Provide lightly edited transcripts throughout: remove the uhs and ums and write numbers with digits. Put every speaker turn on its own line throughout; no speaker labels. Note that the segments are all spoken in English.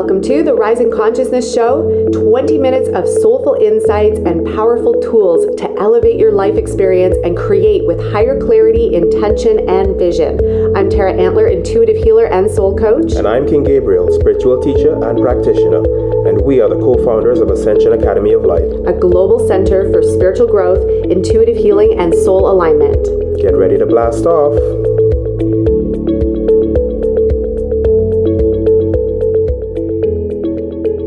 Welcome to the Rising Consciousness Show, 20 minutes of soulful insights and powerful tools to elevate your life experience and create with higher clarity, intention, and vision. I'm Tara Antler, intuitive healer and soul coach.
And I'm King Gabriel, spiritual teacher and practitioner. And we are the co-founders of Ascension Academy of Life,
a global center for spiritual growth, intuitive healing, and soul alignment.
Get ready to blast off.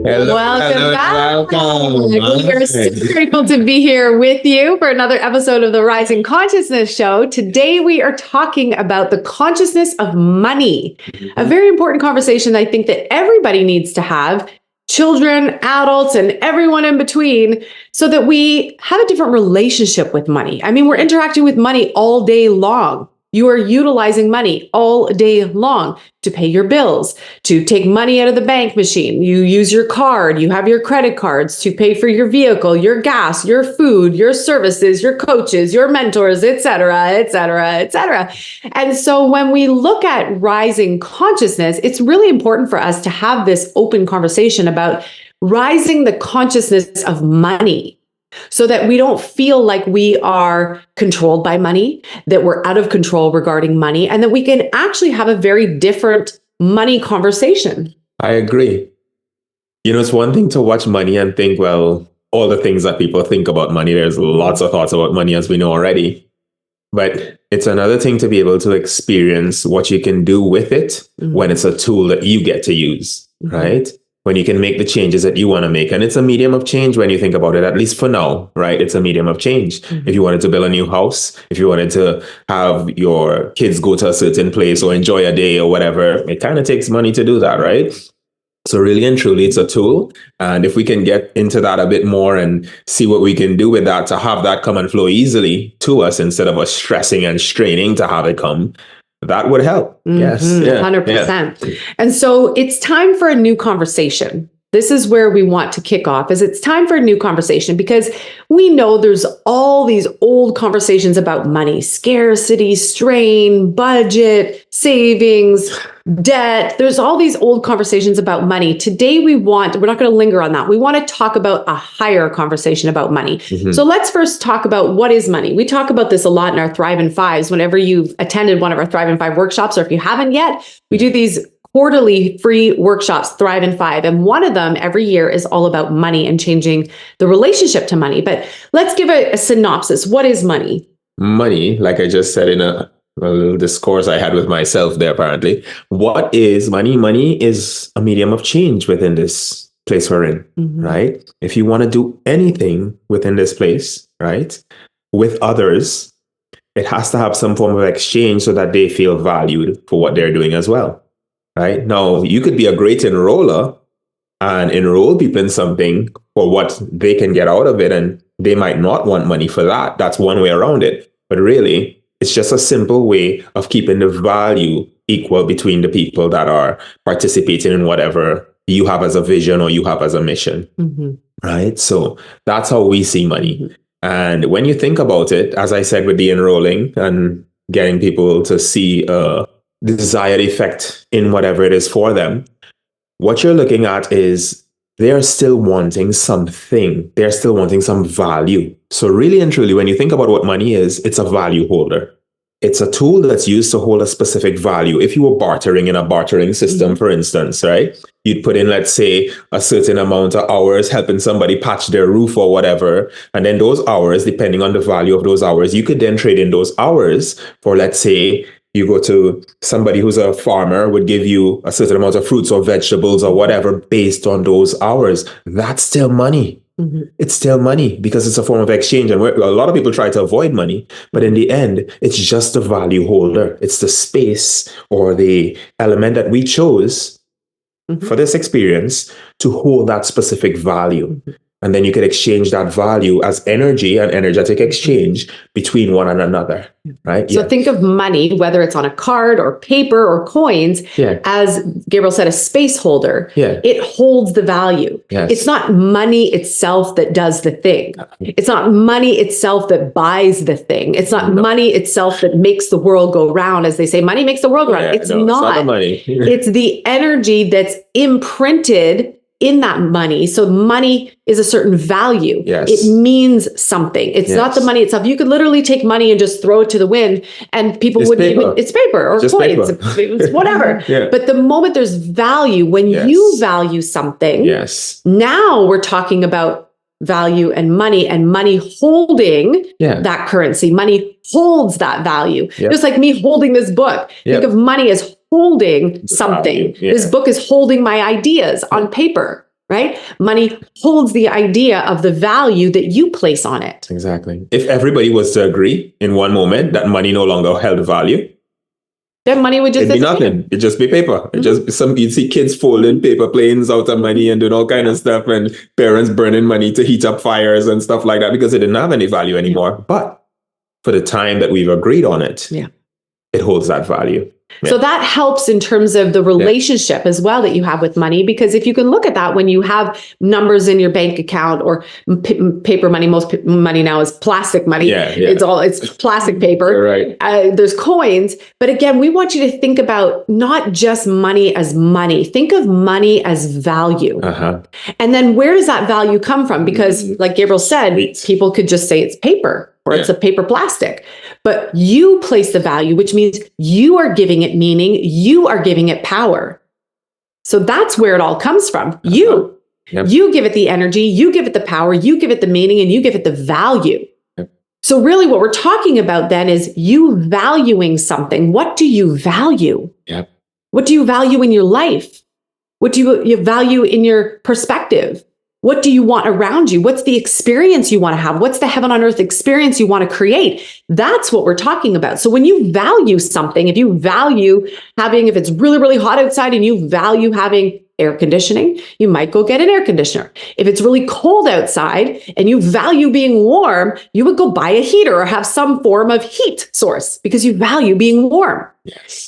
Welcome back. We are super grateful to be here with you for another episode of the Rising Consciousness Show. Today we are talking about the consciousness of money, a very important conversation I think that everybody needs to have, children, adults, and everyone in between, so that we have a different relationship with money. I mean, we're interacting with money all day long. You are utilizing money all day long to pay your bills, to take money out of the bank machine. You use your card, you have your credit cards to pay for your vehicle, your gas, your food, your services, your coaches, your mentors, et cetera, et cetera, et cetera. And so when we look at rising consciousness, it's really important for us to have this open conversation about rising the consciousness of money, so that we don't feel like we are controlled by money, that we're out of control regarding money, and that we can actually have a very different money conversation.
I agree. You know, it's one thing to watch money and think, well, all the things that people think about money, there's lots of thoughts about money, as we know already. But it's another thing to be able to experience what you can do with it when it's a tool that you get to use, right? When you can make the changes that you want to make. And it's a medium of change when you think about it, at least for now, right? It's a medium of change. If you wanted to build a new house, if you wanted to have your kids go to a certain place or enjoy a day or whatever, it kind of takes money to do that, right? So really and truly, it's a tool. And if we can get into that a bit more and see what we can do with that to have that come and flow easily to us instead of us stressing and straining to have it come, that would help. Yes.
100%. Yeah. And so it's time for a new conversation. This is where we want to kick off, is it's time for a new conversation, because we know there's all these old conversations about money, scarcity, strain, budget, savings, debt. There's all these old conversations about money. Today we're not going to linger on that. We want to talk about a higher conversation about money. So let's first talk about what is money. We talk about this a lot in our Thrive in Fives. Whenever you've attended one of our Thrive in Five workshops, or if you haven't yet, we do these quarterly free workshops, Thrive in Five. And one of them every year is all about money and changing the relationship to money. But let's give a synopsis. What is money?
Money, like I just said in a little discourse I had with myself there, apparently. What is money? Money is a medium of change within this place we're in, right? If you want to do anything within this place, right, with others, it has to have some form of exchange so that they feel valued for what they're doing as well. Right? Now, you could be a great enroller and enroll people in something for what they can get out of it, and they might not want money for that. That's one way around it. But really, it's just a simple way of keeping the value equal between the people that are participating in whatever you have as a vision or you have as a mission. Right? So that's how we see money. And when you think about it, as I said, with the enrolling and getting people to see the desired effect in whatever it is for them, what you're looking at is they're still wanting something. They're still wanting some value. So really and truly, when you think about what money is, it's a value holder. It's a tool that's used to hold a specific value. If you were bartering in a bartering system, for instance, right? You'd put in, let's say, a certain amount of hours helping somebody patch their roof or whatever. And then those hours, depending on the value of those hours, you could then trade in those hours for, let's say, you go to somebody who's a farmer, would give you a certain amount of fruits or vegetables or whatever based on those hours. That's still money. It's still money because it's a form of exchange. And a lot of people try to avoid money, but in the end, it's just a value holder. It's the space or the element that we chose for this experience to hold that specific value. And then you could exchange that value as energy and energetic exchange between one and another, right?
So think of money, whether it's on a card or paper or coins, as Gabriel said, a space holder. It holds the value. It's not money itself that does the thing. It's not money itself that buys the thing. It's not money itself that makes the world go round. As they say, money makes the world go round. It's not the money. It's the energy that's imprinted in that money. So money is a certain value. It means something. It's not the money itself. You could literally take money and just throw it to the wind and people wouldn't even, it's paper or just coins, it's whatever. But the moment there's value, when you value something, now we're talking about value and money holding that currency. Money holds that value. Just like me holding this book. Think of money as holding something. This book is holding my ideas on paper, right? Money holds the idea of the value that you place on it.
Exactly. If everybody was to agree in one moment that money no longer held value,
then money would just
be nothing. It'd just be paper. It just you'd see kids folding paper planes out of money and doing all kind of stuff, and parents burning money to heat up fires and stuff like that because it didn't have any value anymore. But for the time that we've agreed on it, it holds that value.
So that helps in terms of the relationship as well that you have with money, because if you can look at that when you have numbers in your bank account or paper money, most money now is plastic money. It's plastic paper. There's coins. But again, we want you to think about not just money as money. Think of money as value. And then where does that value come from? Because like Gabriel said, people could just say it's paper. Or it's a paper plastic, but you place the value, which means you are giving it meaning, you are giving it power. So that's where it all comes from. You give it the energy, you give it the power, you give it the meaning, and you give it the value. So really what we're talking about then is you valuing something. What do you value? What do you value in your life? What do you value in your perspective? What do you want around you? What's the experience you want to have? What's the heaven on earth experience you want to create? That's what we're talking about. So when you value something, if you value having, if it's really, really hot outside and you value having air conditioning, you might go get an air conditioner. If it's really cold outside and you value being warm, you would go buy a heater or have some form of heat source because you value being warm.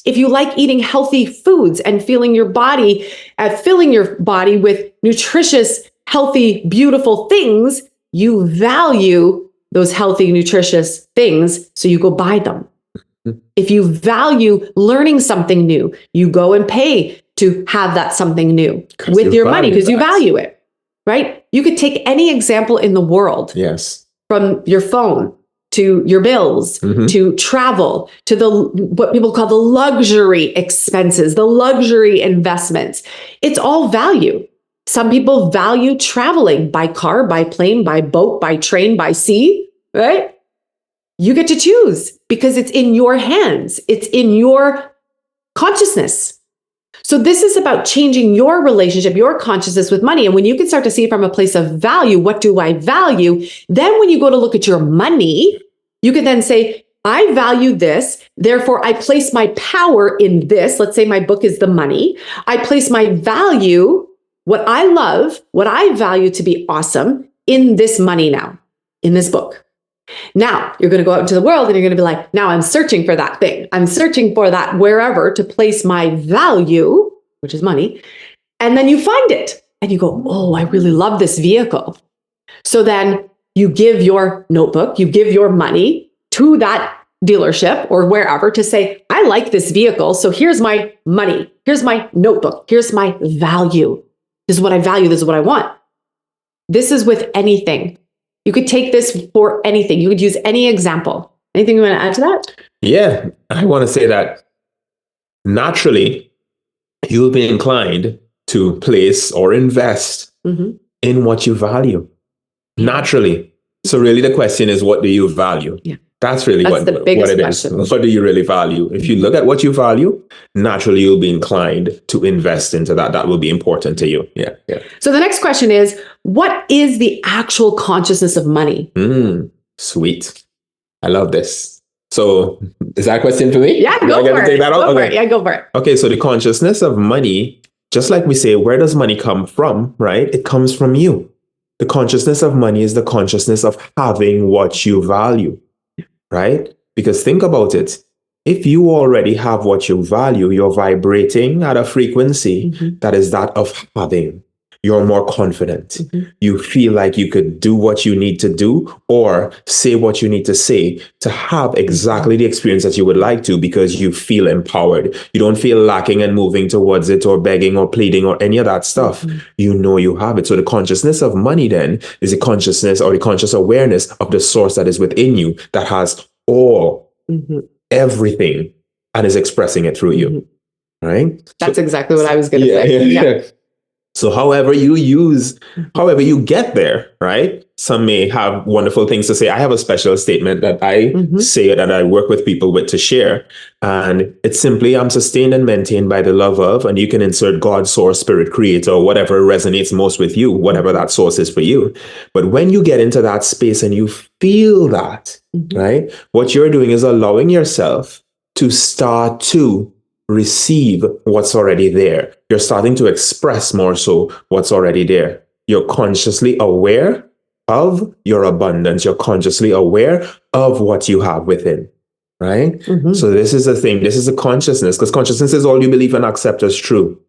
If you like eating healthy foods and filling your body with nutritious, healthy, beautiful things, you value those healthy, nutritious things, so you go buy them. If you value learning something new, you go and pay to have that something new with your money because you value it, right? You could take any example in the world, from your phone to your bills, to travel, to what people call the luxury expenses, the luxury investments. It's all value. Some people value traveling by car, by plane, by boat, by train, by sea, right? You get to choose because it's in your hands. It's in your consciousness. So this is about changing your relationship, your consciousness with money. And when you can start to see it from a place of value, what do I value? Then when you go to look at your money, you can then say, I value this, therefore I place my power in this. Let's say my book is the money. I place my value, what I love, what I value to be awesome in this money now, in this book. Now you're going to go out into the world and you're going to be like, now I'm searching for that thing. I'm searching for that wherever to place my value, which is money. And then you find it and you go, oh, I really love this vehicle. So then you give your notebook, you give your money to that dealership or wherever to say, I like this vehicle. So here's my money. Here's my notebook. Here's my value. This is what I value. This is what I want. This is with anything. You could take this for anything. You could use any example. Anything you want to add to that?
Yeah, I want to say that naturally, you'll be inclined to place or invest in what you value. Naturally. So really the question is, what do you value? That's really what it question. Is. What do you really value? If you look at what you value, naturally you'll be inclined to invest into that. That will be important to you. Yeah.
So the next question is, what is the actual consciousness of money?
Sweet. I love this. So is that a question for me?
Yeah, go for it. Go for it. Yeah, go for it.
Okay, so the consciousness of money, just like we say, where does money come from, right? It comes from you. The consciousness of money is the consciousness of having what you value, right? Because think about it. If you already have what you value, you're vibrating at a frequency that is that of having. You're more confident. You feel like you could do what you need to do or say what you need to say to have exactly the experience that you would like to, because you feel empowered. You don't feel lacking and moving towards it or begging or pleading or any of that stuff. You know you have it. So the consciousness of money then is the consciousness or the conscious awareness of the source that is within you that has all, everything, and is expressing it through you. Right?
That's exactly what I was going to say.
Yeah. So however you get there, right? Some may have wonderful things to say. I have a special statement that I say that I work with people with to share. And it's simply, I'm sustained and maintained by the love of, and you can insert God, source, spirit, creator, or whatever resonates most with you, whatever that source is for you. But when you get into that space and you feel that, right? What you're doing is allowing yourself to start to receive what's already there. You're starting to express more so what's already there. You're consciously aware of your abundance. You're consciously aware of what you have within, right? So this is the thing. This is a consciousness, because consciousness is all you believe and accept as true.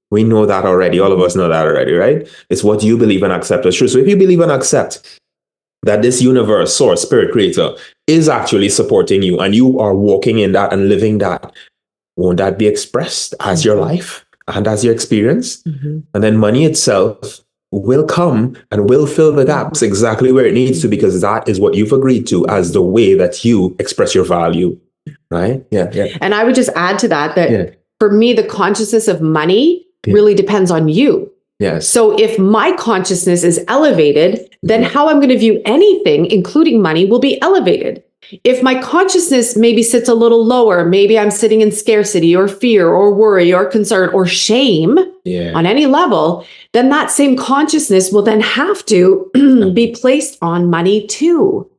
We know that already. All of us know that already, right? It's what you believe and accept as true. So if you believe and accept that this universe, source, spirit, creator is actually supporting you and you are walking in that and living that, won't that be expressed as your life and as your experience? And then money itself will come and will fill the gaps exactly where it needs to, because that is what you've agreed to as the way that you express your value, right? Yeah.
And I would just add to that for me, the consciousness of money really depends on you.
Yes.
So if my consciousness is elevated, then how I'm going to view anything, including money, will be elevated. If my consciousness maybe sits a little lower, maybe I'm sitting in scarcity or fear or worry or concern or shame on any level, then that same consciousness will then have to be placed on money too.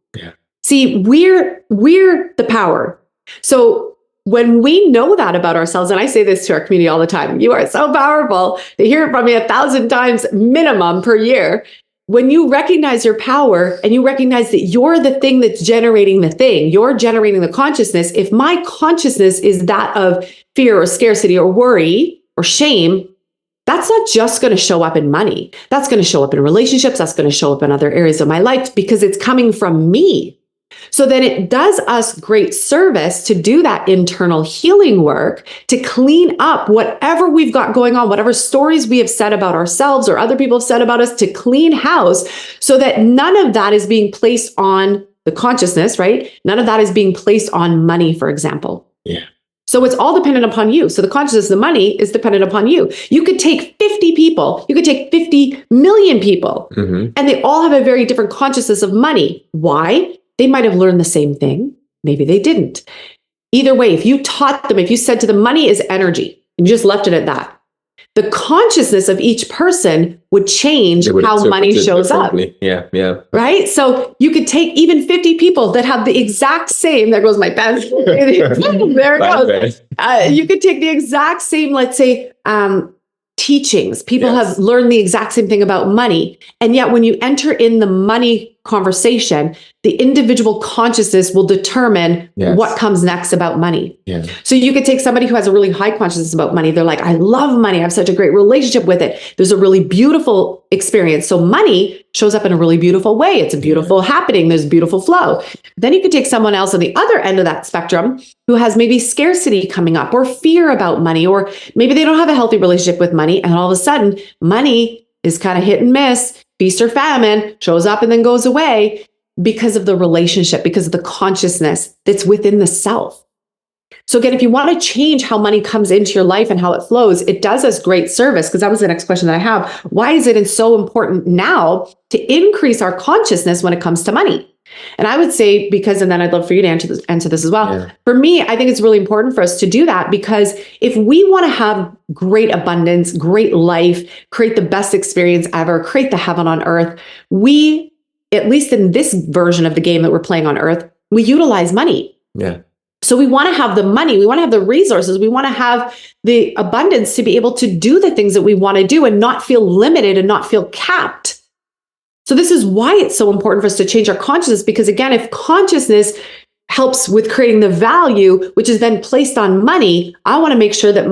See, we're the power. So when we know that about ourselves, and I say this to our community all the time, you are so powerful. They hear it from me 1,000 times minimum per year. When you recognize your power and you recognize that you're the thing that's generating the thing, you're generating the consciousness. If my consciousness is that of fear or scarcity or worry or shame, that's not just going to show up in money. That's going to show up in relationships. That's going to show up in other areas of my life because it's coming from me. So then it does us great service to do that internal healing work, to clean up whatever we've got going on, whatever stories we have said about ourselves or other people have said about us, to clean house so that none of that is being placed on the consciousness, right? None of that is being placed on money, for example. So it's all dependent upon you. So the consciousness, the money is dependent upon you. You could take 50 people, you could take 50 million people, and they all have a very different consciousness of money. Why? They might have learned the same thing. Maybe they didn't. Either way, if you taught them, if you said to them, money is energy, and you just left it at that, the consciousness of each person would change how money shows up.
Yeah.
Right? So you could take even 50 people that have the exact same, there goes my pen. There it goes. You could take the exact same, let's say, teachings. People have learned the exact same thing about money. And yet when you enter in the money conversation, the individual consciousness will determine what comes next about money. So you could take somebody who has a really high consciousness about money. They're like, I love money. I have such a great relationship with it. There's a really beautiful experience. So money shows up in a really beautiful way. It's a beautiful happening. There's beautiful flow. Then you could take someone else on the other end of that spectrum who has maybe scarcity coming up or fear about money, or maybe they don't have a healthy relationship with money. And all of a sudden money is kind of hit and miss, feast or famine, shows up and then goes away because of the relationship, because of the consciousness that's within the self. So again, if you want to change how money comes into your life and how it flows, it does us great service, because that was the next question that I have. Why is it so important now to increase our consciousness when it comes to money? And I would say because, and then I'd love for you to answer this as well. For me, I think it's really important for us to do that, because if we want to have great abundance, great life, create the best experience ever, create the heaven on earth, we, at least in this version of the game that we're playing on earth, we utilize money. So we want to have the money, we want to have the resources, we want to have the abundance to be able to do the things that we want to do and not feel limited and not feel capped. So this is why it's so important for us to change our consciousness, because again, if consciousness helps with creating the value, which is then placed on money, I want to make sure that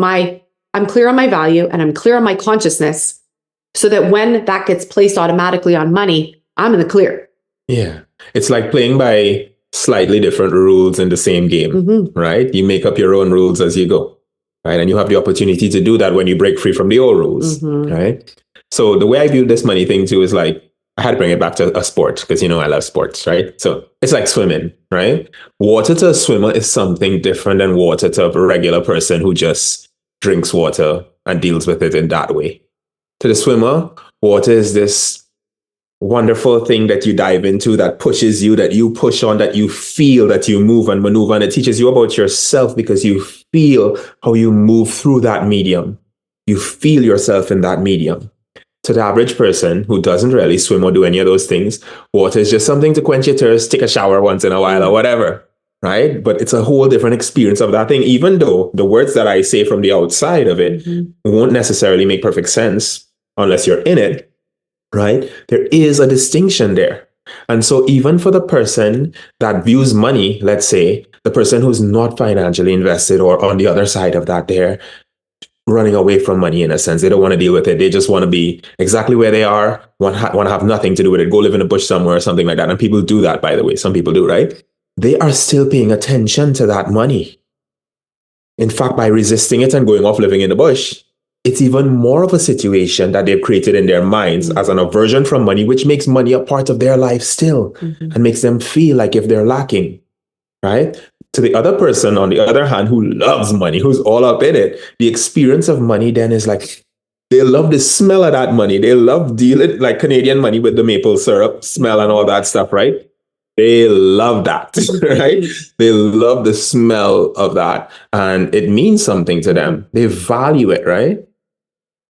I'm clear on my value and I'm clear on my consciousness, so that when that gets placed automatically on money, I'm in the clear.
Yeah. It's like playing by slightly different rules in the same game, right? You make up your own rules as you go, right? And you have the opportunity to do that when you break free from the old rules, right? So the way I view this money thing too is like, I had to bring it back to a sport because, you know, I love sports, right? So it's like swimming, right? Water to a swimmer is something different than water to a regular person who just drinks water and deals with it in that way. To the swimmer, water is this wonderful thing that you dive into, that pushes you, that you push on, that you feel, that you move and maneuver. And it teaches you about yourself because you feel how you move through that medium. You feel yourself in that medium. To the average person who doesn't really swim or do any of those things, water is just something to quench your thirst, take a shower once in a while or whatever, right? But it's a whole different experience of that thing, even though the words that I say from the outside of it won't necessarily make perfect sense unless you're in it, right? There is a distinction there. And so even for the person that views money, let's say, the person who's not financially invested or on the other side of that, they're running away from money in a sense. They don't want to deal with it. They just want to be exactly where they are, want to have nothing to do with it, go live in a bush somewhere or something like that. And people do that, by the way. Some people do, right? They are still paying attention to that money. In fact, by resisting it and going off living in the bush, it's even more of a situation that they've created in their minds as an aversion from money, which makes money a part of their life still and makes them feel like if they're lacking, right? To the other person, on the other hand, who loves money, who's all up in it, the experience of money then is like, they love the smell of that money. They love dealing like Canadian money with the maple syrup smell and all that stuff, right? They love that, right? They love the smell of that. And it means something to them. They value it, right?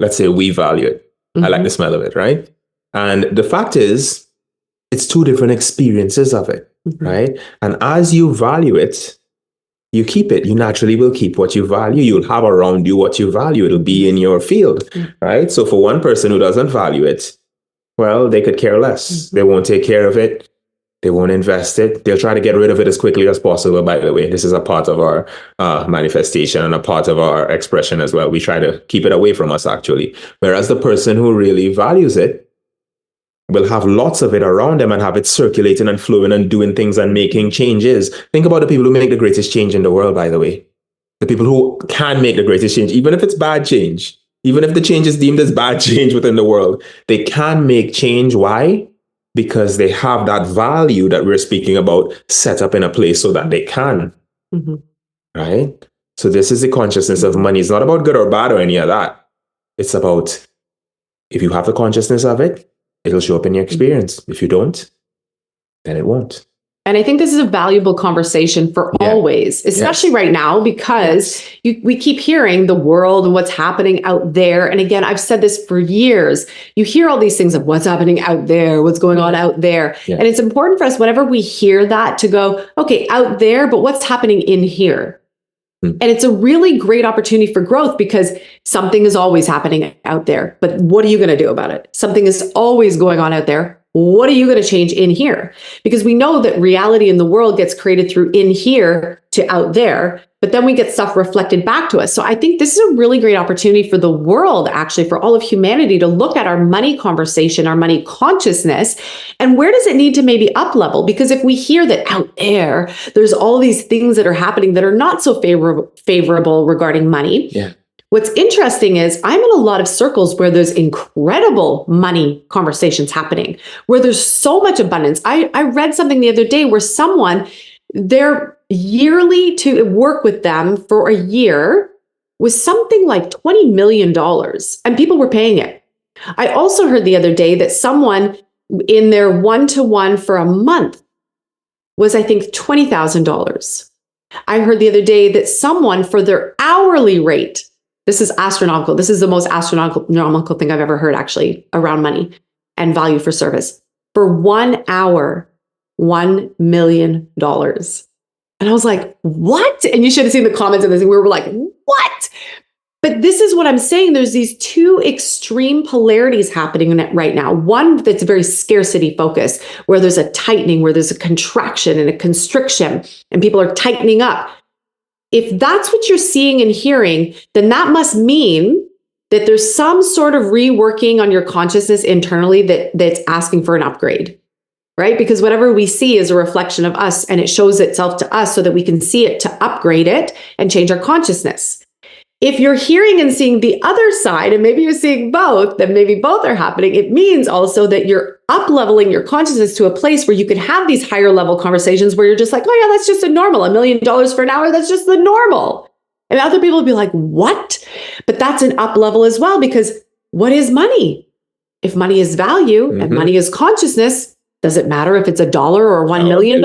Let's say we value it. I like the smell of it, right? And the fact is, it's two different experiences of it, right? And as you value it, you keep it. You naturally will keep what you value. You'll have around you what you value. It'll be in your field, right? So for one person who doesn't value it, well, they could care less. They won't take care of it. They won't invest it. They'll try to get rid of it as quickly as possible, by the way. This is a part of our manifestation and a part of our expression as well. We try to keep it away from us, actually. Whereas the person who really values it will have lots of it around them and have it circulating and flowing and doing things and making changes. Think about the people who make the greatest change in the world, by the way. The people who can make the greatest change, even if it's bad change, even if the change is deemed as bad change within the world, they can make change. Why? Because they have that value that we're speaking about set up in a place so that they can, right? So this is the consciousness of money. It's not about good or bad or any of that. It's about, if you have the consciousness of it, it'll show up in your experience. If you don't, then it won't.
And I think this is a valuable conversation for always, especially right now, because we keep hearing the world and what's happening out there. And again, I've said this for years. You hear all these things of what's happening out there, what's going on out there. And it's important for us whenever we hear that to go, okay, out there, but what's happening in here? And it's a really great opportunity for growth because something is always happening out there. But what are you going to do about it? Something is always going on out there. What are you going to change in here? Because we know that reality in the world gets created through in here to out there, but then we get stuff reflected back to us. So I think this is a really great opportunity for the world, actually, for all of humanity to look at our money conversation, our money consciousness, and where does it need to maybe up level? Because if we hear that out there, there's all these things that are happening that are not so favorable regarding money. What's interesting is I'm in a lot of circles where there's incredible money conversations happening, where there's so much abundance. I read something the other day where someone, their yearly to work with them for a year was something like $20 million, and people were paying it. I also heard the other day that someone in their one-to-one for a month was, I think, $20,000. I heard the other day that someone for their hourly rate, this is astronomical. This is the most astronomical thing I've ever heard, actually, around money and value for service. For 1 hour, $1 million. And I was like, what? And you should have seen the comments on this. And we were like, what? But this is what I'm saying. There's these two extreme polarities happening right now. One that's very scarcity focused, where there's a tightening, where there's a contraction and a constriction, and people are tightening up. If that's what you're seeing and hearing, then that must mean that there's some sort of reworking on your consciousness internally that's asking for an upgrade, right? Because whatever we see is a reflection of us, and it shows itself to us so that we can see it to upgrade it and change our consciousness. If you're hearing and seeing the other side, and maybe you're seeing both, then maybe both are happening. It means also that you're up-leveling your consciousness to a place where you can have these higher level conversations where you're just like, oh yeah, that's just a normal. $1 million for an hour, that's just the normal. And other people will be like, what? But that's an up level as well, because what is money? If money is value and money is consciousness, does it matter if it's $1 or $1 million?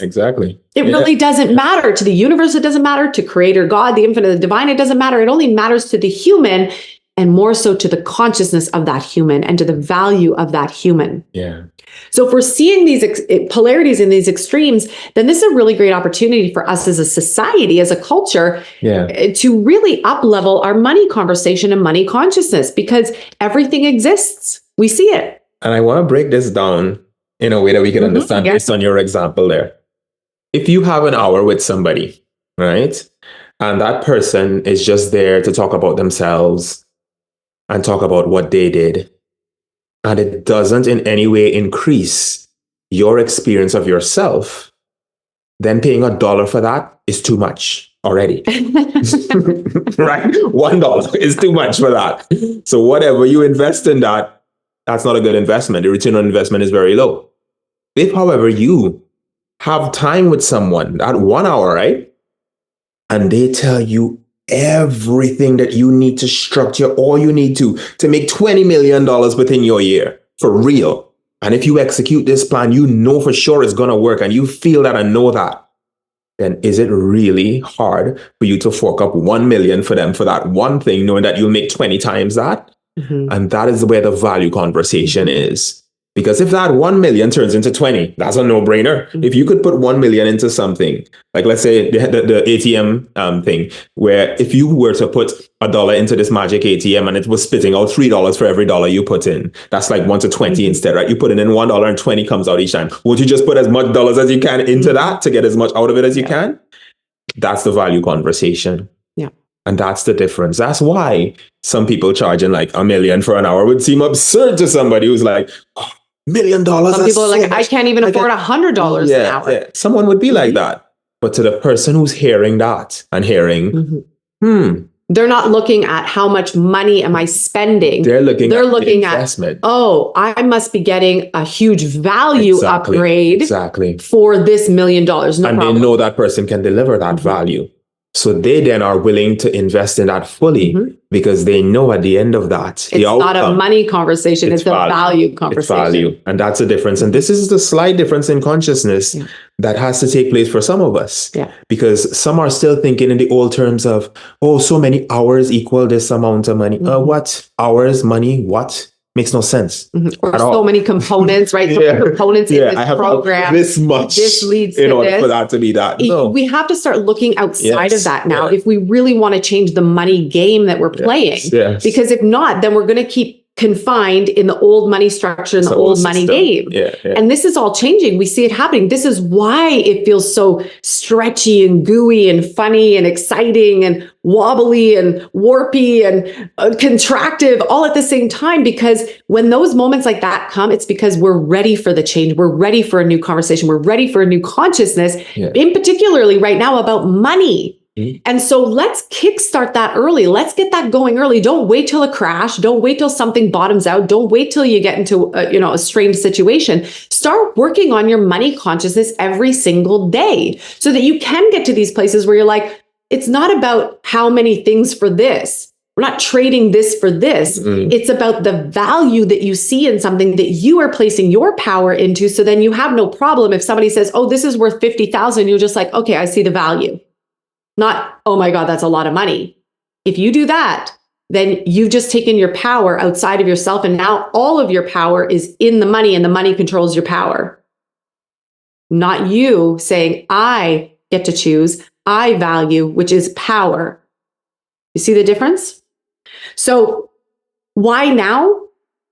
Exactly.
It really doesn't matter to the universe. It doesn't matter to Creator God, the infinite, the divine. It doesn't matter. It only matters to the human, and more so to the consciousness of that human and to the value of that human.
Yeah.
So if we're seeing these polarities in these extremes, then this is a really great opportunity for us as a society, as a culture, to really up-level our money conversation and money consciousness, because everything exists. We see it.
And I want to break this down in a way that we can understand based on your example there. If you have an hour with somebody, right, and that person is just there to talk about themselves and talk about what they did, and it doesn't in any way increase your experience of yourself, then paying $1 for that is too much already. Right? $1 is too much for that. So whatever you invest in that, that's not a good investment. The return on investment is very low. If, however, you have time with someone, that 1 hour, right, and they tell you everything that you need to structure, all you need to make $20 million within your year, for real. And if you execute this plan, you know for sure it's going to work, and you feel that and know that, then is it really hard for you to fork up 1 million for them for that one thing, knowing that you'll make 20 times that? And that is where the value conversation is. Because if that 1 million turns into 20, that's a no-brainer. If you could put 1 million into something, like let's say the ATM thing, where if you were to put $1 into this magic ATM and it was spitting out $3 for every dollar you put in, that's like 1 to 20 instead, right? You put it in $1 and 20 comes out each time. Would you just put as much dollars as you can into that to get as much out of it as you can? That's the value conversation.
Yeah.
And that's the difference. That's why some people charging like $1 million for an hour would seem absurd to somebody who's like, oh, $1 million.
Some people are like, I can't even afford $100 an hour.
Yeah. Someone would be like that. But to the person who's hearing that and hearing,
they're not looking at how much money am I spending. They're looking at investment. Oh, I must be getting a huge value upgrade for this $1 million. No problem.
They know that person can deliver that value. So they then are willing to invest in that fully because they know at the end of that,
it's not a money conversation, it's a value conversation.
It's value. And that's the difference. And this is the slight difference in consciousness that has to take place for some of us. Because some are still thinking in the old terms of, oh, so many hours equal this amount of money. What? Hours, money, what? Makes no sense.
Or so many components, right? So many components in this program.
This much
this leads
in
to
order
this.
For that to be that. No.
We have to start looking outside of that now if we really want to change the money game that we're playing. Because if not, then we're going to keep confined in the old money structure and the old money game. And this is all changing. We see it happening. This is why it feels so stretchy and gooey and funny and exciting and wobbly and warpy and contractive all at the same time. Because when those moments like that come, it's because we're ready for the change. We're ready for a new conversation. We're ready for a new consciousness, in particularly right now about money. And so let's kickstart that early. Let's get that going early. Don't wait till a crash. Don't wait till something bottoms out. Don't wait till you get into a strained situation. Start working on your money consciousness every single day so that you can get to these places where you're like, it's not about how many things for this. We're not trading this for this. It's about the value that you see in something that you are placing your power into. So then you have no problem if somebody says, oh, this is worth 50,000. You're just like, okay, I see the value. Not, oh my God, that's a lot of money. If you do that, then you've just taken your power outside of yourself. And now all of your power is in the money and the money controls your power. Not you saying, I get to choose, I value, which is power. You see the difference? So why now?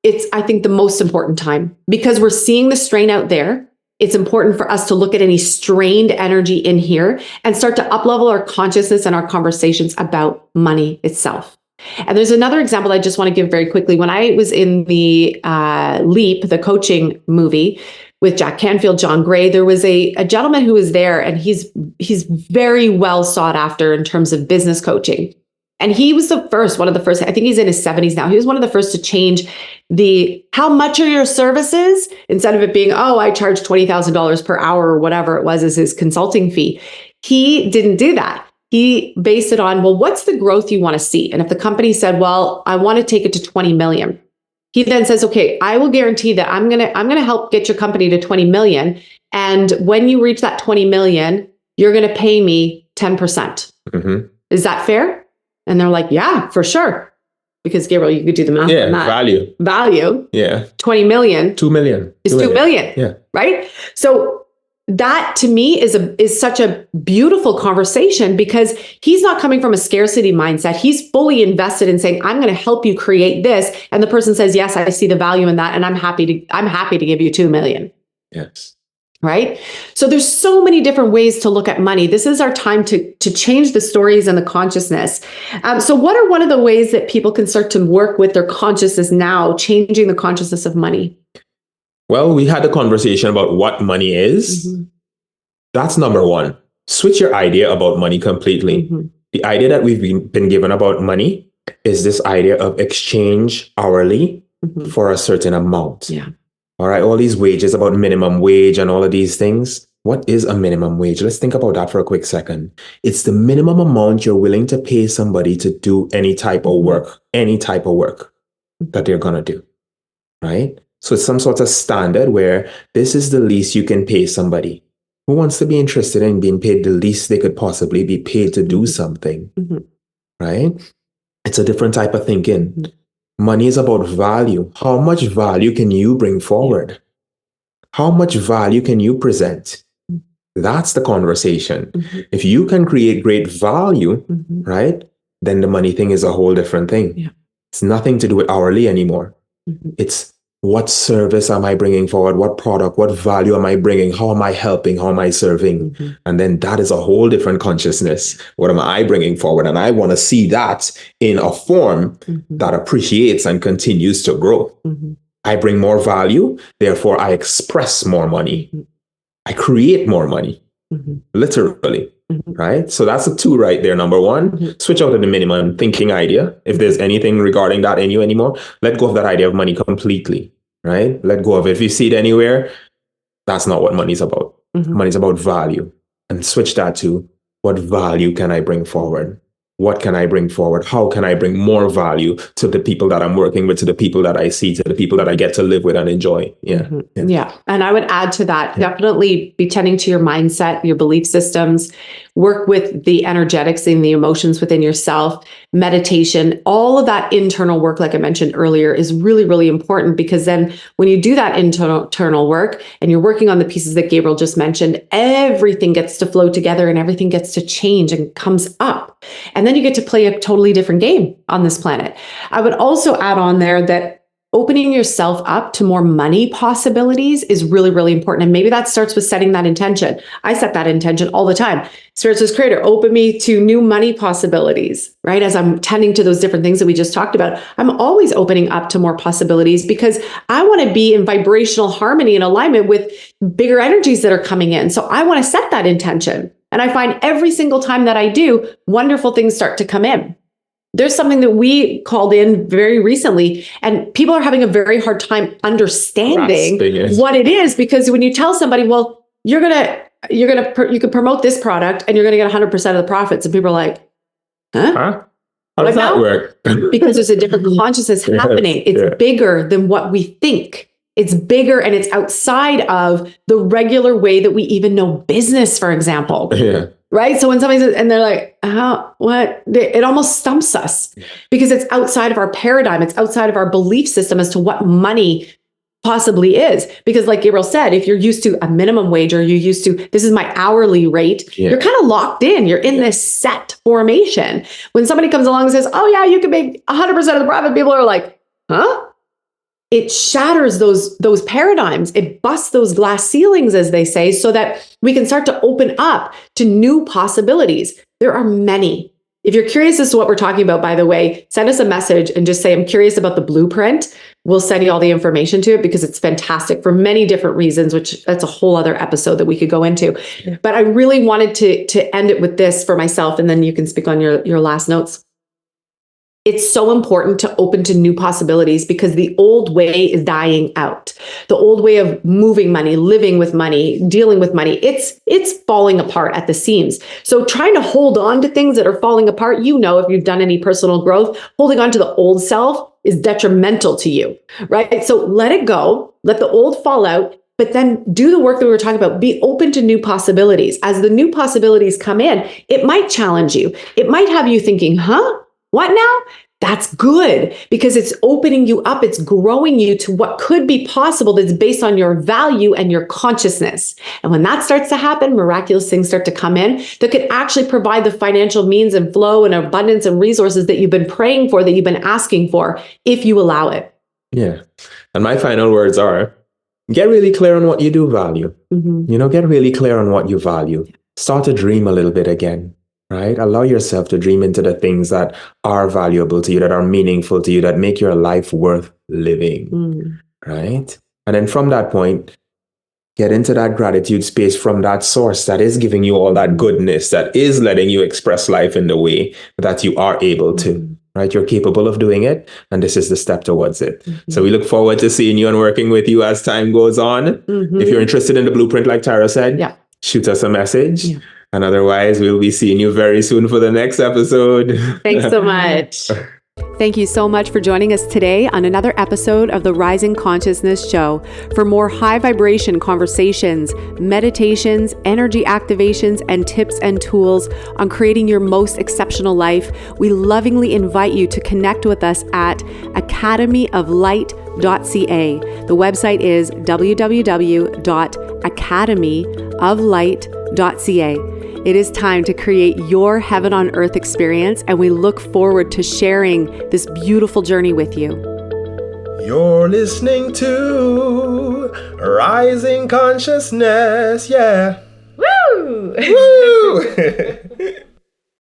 It's, I think, the most important time because we're seeing the strain out there. It's important for us to look at any strained energy in here and start to uplevel our consciousness and our conversations about money itself. And there's another example I just want to give very quickly. When I was in the Leap, the coaching movie with Jack Canfield, John Gray, there was a gentleman who was there, and he's very well sought after in terms of business coaching. And he was one of the first, I think he's in his 70s now. He was one of the first to change how much are your services? Instead of it being, oh, I charge $20,000 per hour or whatever it was as his consulting fee. He didn't do that. He based it on, well, what's the growth you want to see? And if the company said, well, I want to take it to 20 million. He then says, okay, I will guarantee that I'm going to help get your company to 20 million. And when you reach that 20 million, you're going to pay me 10%. Mm-hmm. Is that fair? And they're like, yeah, for sure. Because Gabriel, you could do the math on that. Value.
Yeah.
20 million.
2 million.
Is 2 million.
Yeah.
Right? So that to me is such a beautiful conversation because he's not coming from a scarcity mindset. He's fully invested in saying, I'm going to help you create this. And the person says, yes, I see the value in that. And I'm happy to give you 2 million.
Yes.
Right? So there's so many different ways to look at money. This is our time to change the stories and the consciousness. So what are one of the ways that people can start to work with their consciousness now, changing the consciousness of money?
Well, we had a conversation about what money is. Mm-hmm. That's number one. Switch your idea about money completely. Mm-hmm. The idea that we've been given about money is this idea of exchange hourly mm-hmm. for a certain amount.
Yeah.
All right, all these wages about minimum wage and all of these things. What is a minimum wage? Let's think about that for a quick second. It's the minimum amount you're willing to pay somebody to do any type of work that they're going to do, right? So it's some sort of standard where this is the least you can pay somebody. Who wants to be interested in being paid the least they could possibly be paid to do something, mm-hmm. right? It's a different type of thinking. Mm-hmm. Money is about value. How much value can you bring forward? How much value can you present? That's the conversation. Mm-hmm. If you can create great value, mm-hmm. right, then the money thing is a whole different thing. Yeah. It's nothing to do with hourly anymore. Mm-hmm. It's what service am I bringing forward? What product, what value am I bringing? How am I helping? How am I serving? Mm-hmm. And then that is a whole different consciousness. What am I bringing forward? And I want to see that in a form mm-hmm. that appreciates and continues to grow. Mm-hmm. I bring more value, therefore I express more money. Mm-hmm. I create more money, mm-hmm. literally. Mm-hmm. Right? So that's a 2 right there. Number 1, mm-hmm. switch out of the minimum thinking idea. If there's anything regarding that in you anymore, let go of that idea of money completely. Right? Let go of it. If you see it anywhere, that's not what money's about. Mm-hmm. Money's about value. And switch that to what value can I bring forward? What can I bring forward? How can I bring more value to the people that I'm working with, to the people that I see, to the people that I get to live with and enjoy? Yeah.
Mm-hmm. Yeah. And I would add to that, definitely be tending to your mindset, your belief systems, work with the energetics and the emotions within yourself, meditation, all of that internal work, like I mentioned earlier, is really, really important because then when you do that internal work and you're working on the pieces that Gabriel just mentioned, everything gets to flow together and everything gets to change and comes up. And then you get to play a totally different game on this planet. I would also add on there that opening yourself up to more money possibilities is really, really important. And maybe that starts with setting that intention. I set that intention all the time. Spiritualist Creator, open me to new money possibilities, right? As I'm tending to those different things that we just talked about, I'm always opening up to more possibilities because I want to be in vibrational harmony and alignment with bigger energies that are coming in. So I want to set that intention. And I find every single time that I do, wonderful things start to come in. There's something that we called in very recently, and people are having a very hard time understanding what it is, because when you tell somebody, well, you can promote this product and you're going to get 100% of the profits. And people are like, huh?
How does that work?
Because there's a different consciousness happening. It's bigger than what we think. It's bigger and it's outside of the regular way that we even know business, for example. Yeah. Right? So when somebody says, and they're like, what? It almost stumps us because it's outside of our paradigm. It's outside of our belief system as to what money possibly is. Because like Gabriel said, if you're used to a minimum wage or you're used to, this is my hourly rate, you're kind of locked in. You're in this set formation. When somebody comes along and says, oh yeah, you can make 100% of the profit, people are like, huh? It shatters those paradigms. It busts those glass ceilings, as they say, so that we can start to open up to new possibilities. There are many. If you're curious as to what we're talking about, by the way, send us a message and just say, I'm curious about the blueprint. We'll send you all the information to it because it's fantastic for many different reasons, which that's a whole other episode that we could go into. But I really wanted to end it with this for myself, and then you can speak on your last notes. It's so important to open to new possibilities because the old way is dying out. The old way of moving money, living with money, dealing with money, it's falling apart at the seams. So trying to hold on to things that are falling apart, if you've done any personal growth, holding on to the old self is detrimental to you, right? So let it go, let the old fall out, but then do the work that we were talking about. Be open to new possibilities. As the new possibilities come in, it might challenge you. It might have you thinking, huh? What now? That's good because it's opening you up. It's growing you to what could be possible that's based on your value and your consciousness. And when that starts to happen, miraculous things start to come in that could actually provide the financial means and flow and abundance and resources that you've been praying for, that you've been asking for, if you allow it.
Yeah. And my final words are, get really clear on what you do value. Get really clear on what you value. Start to dream a little bit again. Right? Allow yourself to dream into the things that are valuable to you, that are meaningful to you, that make your life worth living. Right? And then from that point, get into that gratitude space from that source that is giving you all that goodness, that is letting you express life in the way that you are able to. Right? You're capable of doing it. And this is the step towards it. So we look forward to seeing you and working with you as time goes on. If you're interested in the blueprint, like Tara said, shoot us a message. And otherwise, we'll be seeing you very soon for the next episode.
Thanks so much. Thank you so much for joining us today on another episode of the Rising Consciousness Show. For more high vibration conversations, meditations, energy activations, and tips and tools on creating your most exceptional life, we lovingly invite you to connect with us at academyoflight.ca. The website is www.academyoflight.ca. It is time to create your heaven on earth experience, and we look forward to sharing this beautiful journey with you.
You're listening to Rising Consciousness, yeah.
Woo!
Woo!